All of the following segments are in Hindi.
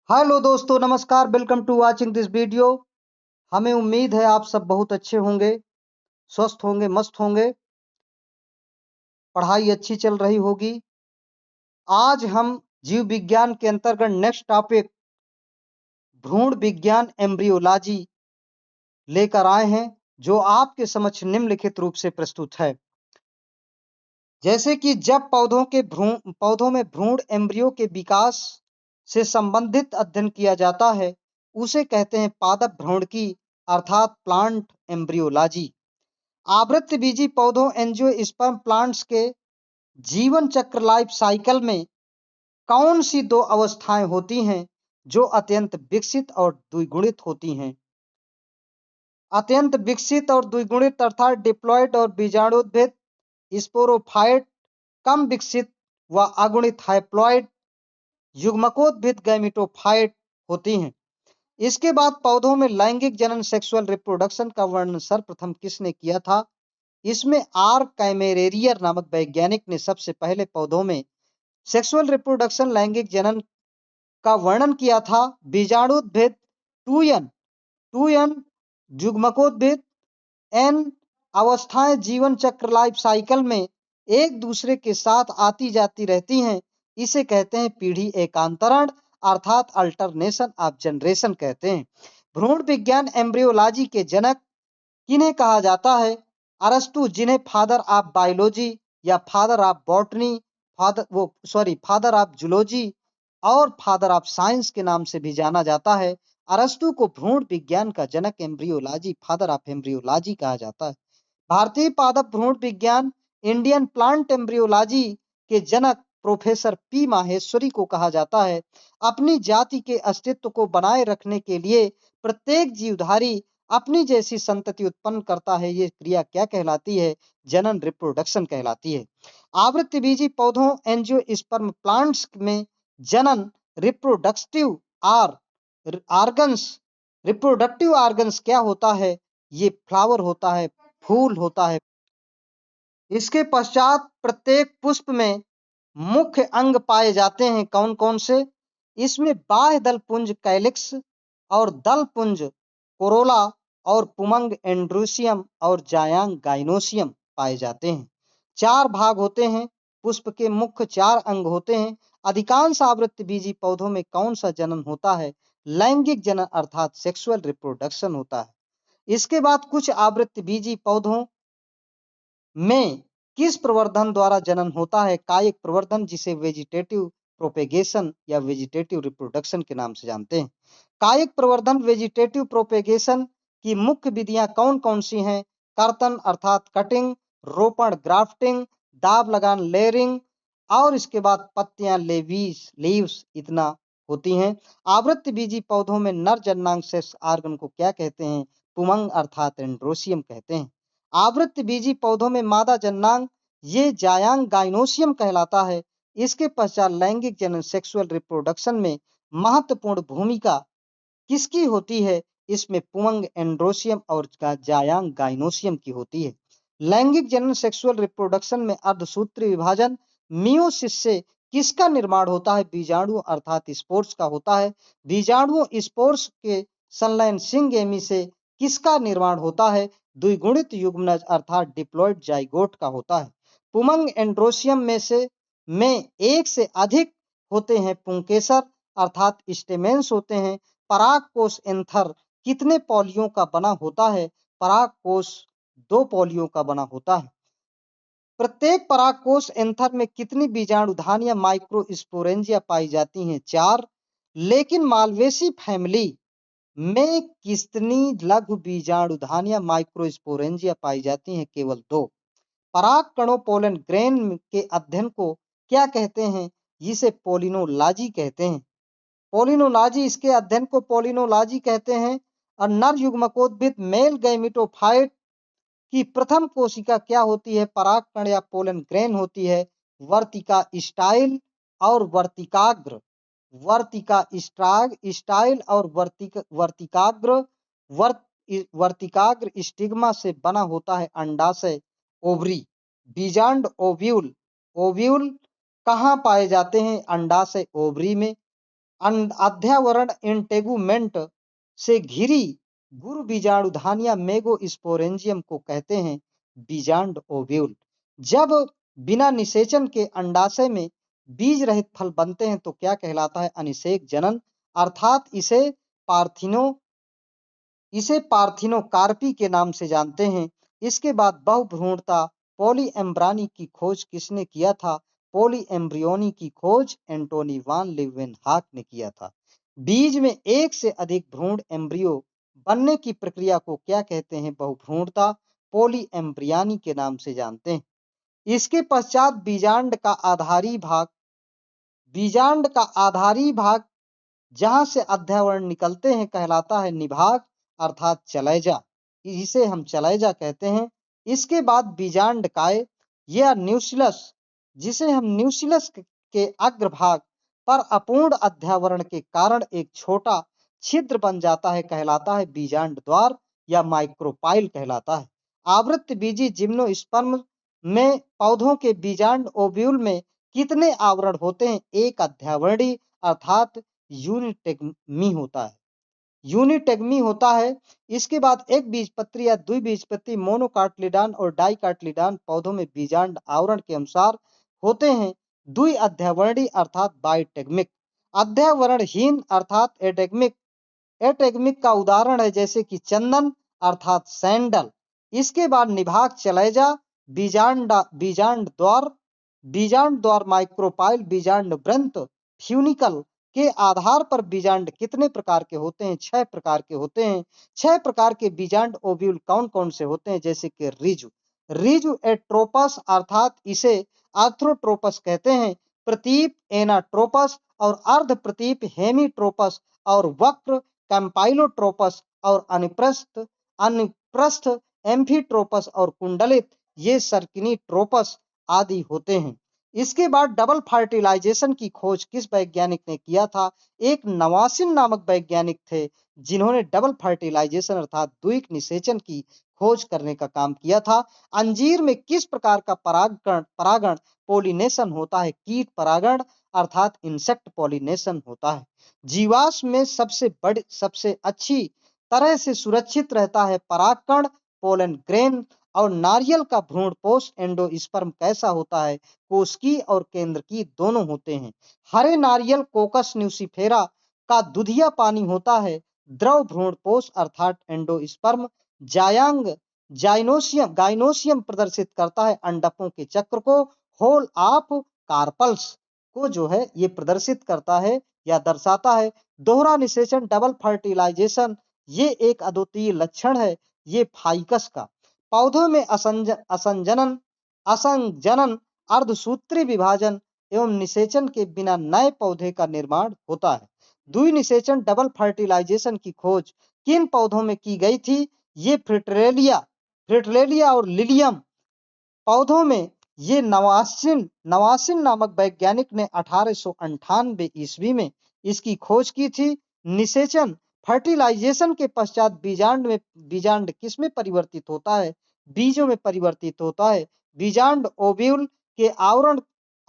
हेलो दोस्तों, नमस्कार। Welcome to watching this video. हमें उम्मीद है आप सब बहुत अच्छे होंगे, स्वस्थ होंगे, मस्त होंगे, पढ़ाई अच्छी चल रही होगी। आज हम जीव विज्ञान के अंतर्गत नेक्स्ट टॉपिक भ्रूण विज्ञान एम्ब्रियोलॉजी लेकर आए हैं, जो आपके समक्ष निम्नलिखित रूप से प्रस्तुत है। जैसे कि जब पौधों में भ्रूण एम्ब्रियो के विकास से संबंधित अध्ययन किया जाता है, उसे कहते हैं पादप भ्रूणकी अर्थात प्लांट एम्ब्रियोलॉजी। आवृत्तबीजी पौधों एंजियोस्पर्म प्लांट्स के जीवन चक्र लाइफ साइकिल में कौन सी दो अवस्थाएं होती हैं जो अत्यंत विकसित और द्विगुणित होती हैं? अत्यंत विकसित और द्विगुणित अर्थात डिप्लॉयड और बीजाणुोद्भिद स्पोरोफाइट, कम विकसित व अगुणित हाइप्लॉयड युग्मकोद्भिद गैमेटोफाइट होती हैं। इसके बाद पौधों में लैंगिक जनन सेक्सुअल रिप्रोडक्शन का वर्णन सर्वप्रथम किसने किया था? इसमें आर कैमेरेरियर नामक वैज्ञानिक ने सबसे पहले पौधों में सेक्सुअल रिप्रोडक्शन लैंगिक जनन का वर्णन किया था। बीजाणुद्भिद टू एन युग्मकोद्भिद एन अवस्थाएं जीवन चक्र लाइफ साइकिल में एक दूसरे के साथ आती जाती रहती हैं। इसे कहते हैं पीढ़ी एकांतरण अर्थात अल्टरनेशन ऑफ जनरेशन कहते हैं। भ्रूण विज्ञान एम्ब्रियोलॉजी के जनक किन्हें कहा जाता है? अरस्तु, जिन्हें फादर ऑफ बायोलॉजी या father of botany, father of zoology और फादर ऑफ साइंस के नाम से भी जाना जाता है। अरस्तु को भ्रूण विज्ञान का जनक एम्ब्रियोलॉजी, फादर ऑफ एम्ब्रियोलॉजी कहा जाता है। भारतीय पादप भ्रूण विज्ञान इंडियन प्लांट एम्ब्रियोलॉजी के जनक प्रोफेसर पी माहेश्वरी को कहा जाता है। अपनी जाति के अस्तित्व को बनाए रखने के लिए प्रत्येक जीवधारी अपनी जैसी संतति उत्पन्न करता है। ये क्रिया क्या कहलाती है? जनन, रिप्रोडक्शन कहलाती है। आवृत्तबीजी पौधों एंजियोस्पर्म प्लांट्स में जनन, रिप्रोडक्टिव ऑर्गन्स रिप्रोडक्टिव ऑर्गन्स क्या होता है? ये फ्लावर होता है, फूल होता है। इसके पश्चात प्रत्येक पुष्प में मुख्य अंग पाए जाते हैं। कौन कौन से? इसमें बाह्य दल पुंज कैलिक्स और दल पुंज कोरोला और पुमंग एंड्रोसियम और जायांग गाइनोसियम पाए जाते हैं। चार भाग होते हैं। पुष्प के मुख्य चार अंग होते हैं। अधिकांश आवृत्तबीजी पौधों में कौन सा जनन होता है? लैंगिक जनन अर्थात सेक्सुअल रिप्रोडक्शन होता है। इसके बाद कुछ आवृत्तबीजी पौधों में किस प्रवर्धन द्वारा जनन होता है? कायिक प्रवर्धन, जिसे वेजिटेटिव प्रोपेगेशन या वेजिटेटिव रिप्रोडक्शन के नाम से जानते हैं। कायिक प्रवर्धन, वेजिटेटिव प्रोपेगेशन की मुख्य विधियां कौन कौन सी हैं? कर्तन अर्थात कटिंग, रोपण ग्राफ्टिंग, दाब लगान लेयरिंग और इसके बाद पत्तियां लीव्स इतना होती हैं। आवृत्तबीजी पौधों में नर जननांग सेक्स ऑर्गन को क्या कहते हैं? पुमंग अर्थात एंड्रोसियम कहते हैं। आवृत्तबीजी पौधों में मादा जननांग ये जायांग गाइनोसियम कहलाता है। इसके पश्चात लैंगिक जनन सेक्सुअल रिप्रोडक्शन में महत्वपूर्ण भूमिका किसकी होती है? इसमें पुमंग एंड्रोसियम और जायांग गाइनोसियम की होती है। लैंगिक जनन सेक्सुअल रिप्रोडक्शन में अर्धसूत्री विभाजन मियोसिस से किसका निर्माण होता है? बीजाणु अर्थात स्पोर्स का होता है। बीजाणु स्पोर्स के संलयन सिंगेमी से किसका निर्माण होता है? द्विगुणित युग्मनज अर्थात डिप्लॉयड जाइगोट का होता है। पुमंग एंड्रोसियम में एक से अधिक होते हैं पुंकेसर अर्थात स्टेमेंस होते हैं। परागकोश एंथर कितने पॉलियों का बना होता है? परागकोश 2 पॉलियों का बना होता है। प्रत्येक परागकोश एंथर में कितनी बीजाणुधानियां माइक्रोस्पोरेंजिया पाई जाती हैं? 4। लेकिन मालवेसी फैमिली में कितनी लघु बीजाणुधानियां माइक्रोस्पोरेंजिया पाई जाती हैं? केवल 2। पराग कणों पोलन ग्रेन के अध्ययन को क्या कहते हैं? जिसे पोलिनोलॉजी कहते हैं। पोलिनोलॉजी, इसके अध्ययन को पोलिनोलॉजी कहते हैं। और नर युग्मकोद्भिद मेल गैमेटोफाइट की प्रथम कोशिका क्या होती है? परागकण या पोलन ग्रेन होती है। वर्तिका स्टाइल और वर्तिकाग्र, वर्तिका स्टाइल और वर्तिकाग्र वर्तिकाग्र स्टिग्मा से बना होता है अंडाशय ओवरी। बीजांड ओव्यूल, ओव्यूल कहाँ पाए जाते हैं? अंडाशय ओवरी में। अध्यावरण इंटेगुमेंट से घिरी गुरु बीजाणुधानिया मेगोस्पोरेंजियम को कहते हैं बीजांड ओव्यूल। जब बिना निषेचन के अंडाशय में बीज रहित फल बनते हैं तो क्या कहलाता है? अनिषेक जनन, अर्थात इसे पार्थिनोकार्पी के नाम से जानते हैं। इसके बाद बहुभ्रूणता पॉलीएम्ब्रानी की खोज किसने किया था? पॉलीएम्ब्रियोनी की खोज एंटोनी वान लीeuwenhoek ने किया था। बीज में एक से अधिक भ्रूण एम्ब्रियो बनने की प्रक्रिया को क्या कहते हैं? बहुभ्रूणता पॉलीएम्ब्रियानी के नाम से जानते हैं। इसके पश्चात बीजांड का आधारी भाग जहां से अध्यावरण निकलते हैं कहलाता है निभाग, अर्थात चलैजा। इसे हम चलैजा कहते हैं। इसके बाद बीजांड काय या न्यूक्लियस, जिसे हम न्यूक्लियस के अग्रभाग पर अपूर्ण अध्यावरण के कारण एक छोटा छिद्र बन जाता है, कहलाता है बीजांड द्वार या माइक्रोपाइल कहलाता है। आवृत्त बीजी जिम्नोस्पर्म में पौधों के बीजांड ओव्यूल में कितने आवरण होते हैं? एक अध्यावरणी, अर्थात यूनिटेगमी होता है। यूनिटेगमी होता है। इसके बाद एक बीजपत्री या द्विबीजपत्री मोनोकार्टिलिडॉन और डाइकार्टिलिडॉन पौधों में बीजांड आवरण के अनुसार होते हैं। द्वि अध्यावरणी अर्थात बाइटेगमिक। अध्यावरणहीन अर्थात एटेगमिक का उदाहरण है जैसे कि चंदन अर्थात सैंडल। इसके बाद निभाग चलैजा, बीजांड द्वार माइक्रोपाइल, बीजांड वृंत, फ्यूनिकल के आधार पर बीजांड कितने प्रकार के होते हैं? 6 प्रकार के होते हैं। 6 प्रकार के बीजांड ओव्यूल कौन कौन से होते हैं? जैसे कि रिजु एट्रोपस अर्थात इसे आर्थ्रोट्रोपस कहते हैं, प्रतीप एनाट्रोपस और अर्ध प्रतीप हेमीट्रोपस और वक्र कैम्पाइलोट्रोपस और अनुप्रस्थ एम्फीट्रोपस और कुंडलित ये सर्किनीट्रोपस आदि होते हैं। इसके बाद डबल फर्टिलाइजेशन की खोज किस वैज्ञानिक ने किया था? एक नवासिन नामक वैज्ञानिक थे जिन्होंने डबल फर्टिलाइजेशन अर्थात द्विक निषेचन की खोज करने का काम किया था। अंजीर में किस प्रकार का परागण पोलिनेशन होता है? कीट परागण अर्थात इंसेक्ट पोलिनेशन होता है। जीवाश्म में सबसे अच्छी तरह से सुरक्षित रहता है परागकण, पोलन ग्रेन। और नारियल का भ्रूणपोष एंडोस्पर्म कैसा होता है? कोशिकीय और केंद्रकीय दोनों होते हैं। हरे नारियल कोकस न्यूसीफेरा का दुधिया पानी होता है। द्रव भ्रूणपोष अर्थात एंडोस्पर्म गाइनोसियम प्रदर्शित करता है अंडकों के चक्र को। होल ऑफ कार्पल्स को जो है ये प्रदर्शित करता है या दर्शाता है। दोहरा निषेचन डबल फर्टिलाइजेशन ये एक अद्वितीय लक्षण है ये फाइकस का। पौधों में असंजनन अर्धसूत्री विभाजन एवं निषेचन के बिना नए पौधे का निर्माण होता है। द्विनिषेचन डबल फर्टिलाइजेशन की खोज किन पौधों में की गई थी? ये फ्रिटरेलिया और लिलियम पौधों में ये नवासिन नामक वैज्ञानिक ने 1898 ईस्वी में इसकी खोज की थी। निषेचन फर्टिलाइजेशन के पश्चात बीजांड किस में परिवर्तित होता है? बीजों में परिवर्तित होता है। बीजांड ओव्यूल के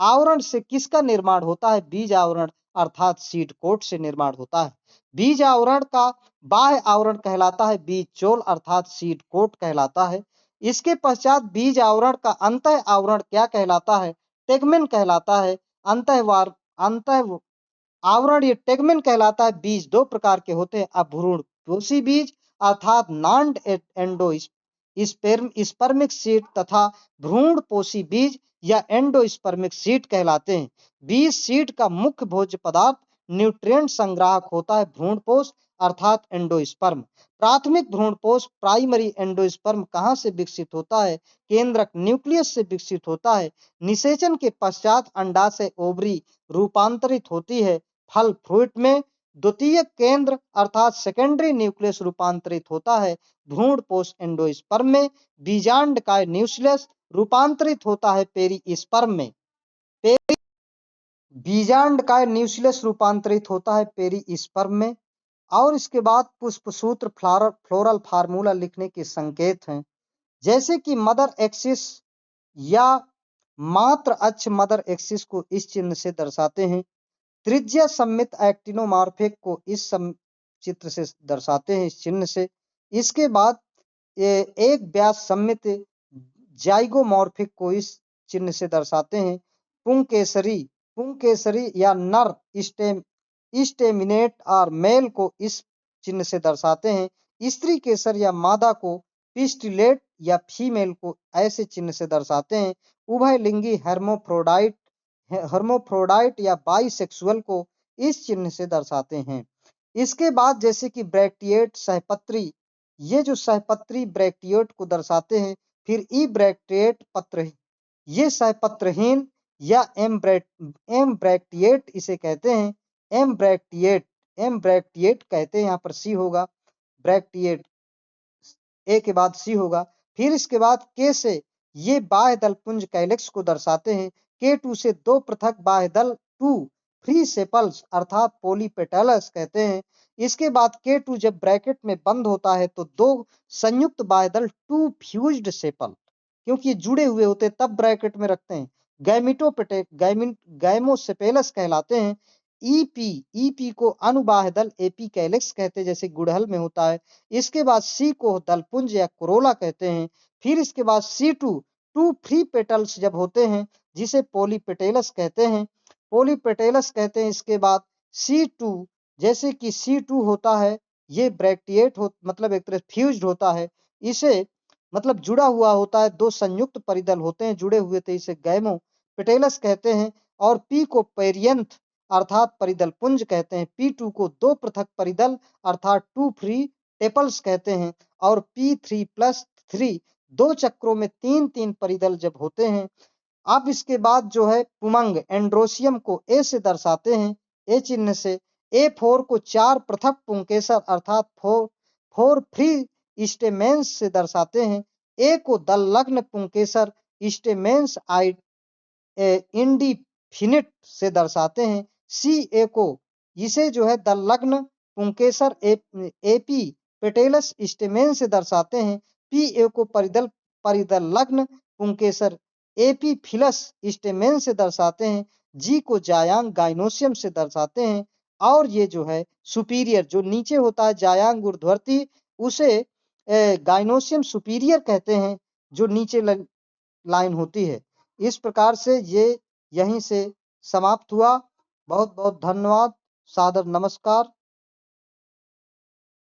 आवरण से किसका निर्माण होता है? बीज आवरण अर्थात सीड कोट से निर्माण होता है। बीज आवरण का बाह्य आवरण कहलाता है बीज चोल अर्थात सीड कोट कहलाता है। इसके पश्चात बीज आवरण का अंतः आवरण क्या कहलाता है? टेगमेन कहलाता है। अंतः आवरण ये टेगमेन कहलाता है। बीज दो प्रकार के होते हैं, अभ्रूणपोषी बीज अर्थात नॉन स्पर्मिक सीड तथा भ्रूणपोषी बीज या एंडोस्पर्मिक सीड कहलाते हैं। बीज सीड का मुख्य भोज्य पदार्थ न्यूट्रिएंट संग्राहक होता है भ्रूणपोष अर्थात एंडोस्पर्म। प्राथमिक भ्रूणपोष प्राइमरी एंडोस्पर्म कहाँ से विकसित होता है? केंद्रक न्यूक्लियस से विकसित होता है। निषेचन के पश्चात अंडाशय ओवरी रूपांतरित होती है। फल फ्रूट में द्वितीयक केंद्र अर्थात सेकेंडरी न्यूक्लियस रूपांतरित होता है। भ्रूणपोष एंडोस्पर्म में। बीजांड काय न्यूक्लियस रूपांतरित होता है पेरिस्पर्म में। बीजांड काय न्यूक्लियस रूपांतरित होता है पेरिस्पर्म में। और इसके बाद पुष्पसूत्र फ्लोरल फार्मूला लिखने के संकेत हैं जैसे कि मदर एक्सिस या मात्र अक्ष मदर एक्सिस को इस चिन्ह से दर्शाते हैं। त्रिज्या सममित एक्टिनोमॉर्फिक को इस चित्र से दर्शाते हैं, इस चिन्ह से। इसके बाद एक व्यास सममित जाइगोमॉर्फिक को इस चिन्ह से दर्शाते हैं। पुंकेसरी या नर स्टेमिनेट और मेल को इस चिन्ह से दर्शाते हैं। स्त्री केसर या मादा को पिस्टिलेट या फीमेल को ऐसे चिन्ह से दर्शाते हैं। उभयलिंगी हर्मोफ्रोडाइट या बाइसेक्सुअल को इस चिन्ह से दर्शाते हैं। इसके बाद जैसे कि ब्रैक्टिएट, सहपत्री, ये जो सहपत्री ब्रैक्टिएट को दर्शाते हैं। फिर ई ब्रैक्टिएट पत्र, ये सहपत्रहीन या एम्ब्रैक्टिएट इसे कहते हैं। एम्ब्रैक्टिएट कहते हैं, यहाँ पर सी होगा, ब्रैक्टिएट ए के बाद सी होगा। फिर इसके बाद के से ये बाह्य दल पुंज कैलेक्स को दर्शाते हैं। K2 से दो पृथक बाह्य दल 2 फ्री सेपल्स अर्थात पॉलीपेटल्स कहते हैं। इसके बाद K2 जब ब्रैकेट में बंद होता है तो दो संयुक्त बाह्य दल 2 फ्यूज्ड सेपल, क्योंकि जुड़े हुए होते तब ब्रैकेट में रखते हैं, गैमोसेपेलस कहलाते हैं। ईपी को अनुबाह्य दल एपी कैलेक्स कहते हैं, जैसे गुड़हल में होता है। इसके बाद सी को दलपुंज या कोरोला कहते हैं। फिर इसके बाद C2 टू फ्री पेटल्स जब होते हैं जिसे पॉलीपेटेलस कहते हैं, इसके बाद C2, जैसे कि C2 होता है, ये ब्रैक्टिएट हो मतलब एक तरह फ्यूज्ड होता है, इसे मतलब जुड़ा हुआ होता है, दो संयुक्त परिदल होते हैं जुड़े हुए, थे इसे गैमोपेटेलस कहते हैं। और पी को पेरियंथ अर्थात परिदल पुंज कहते हैं। P2 को दो पृथक परिदल अर्थात 2 फ्री टेपल्स कहते हैं। और P3+3 दो चक्रों में 3-3 परिदल जब होते हैं। अब इसके बाद जो है पुमंग एंड्रोसियम को ए से दर्शाते हैं, ए चिन्ह से। A4 को 4 पृथक पुंकेसर अर्थात 4 फ्री स्टेमेंस से दर्शाते हैं। ए को दलग्न पुंकेसर स्टेमेंस इंडिफिनिट से दर्शाते हैं। सी को इसे जो है दलग्न पुंकेसर एपी पेटेलस स्टेमेन से दर्शाते हैं। पी को परिदलग्न पुंकेसर एपीफिलस स्टेमेन से दर्शाते हैं। जी को जायांग गाइनोसियम से दर्शाते हैं। और ये जो है सुपीरियर जो नीचे होता है जायांग ऊर्ध्वर्ती, उसे गाइनोसियम सुपीरियर कहते हैं, जो नीचे लाइन होती है। इस प्रकार से ये यहीं से समाप्त हुआ। बहुत बहुत धन्यवाद, सादर नमस्कार।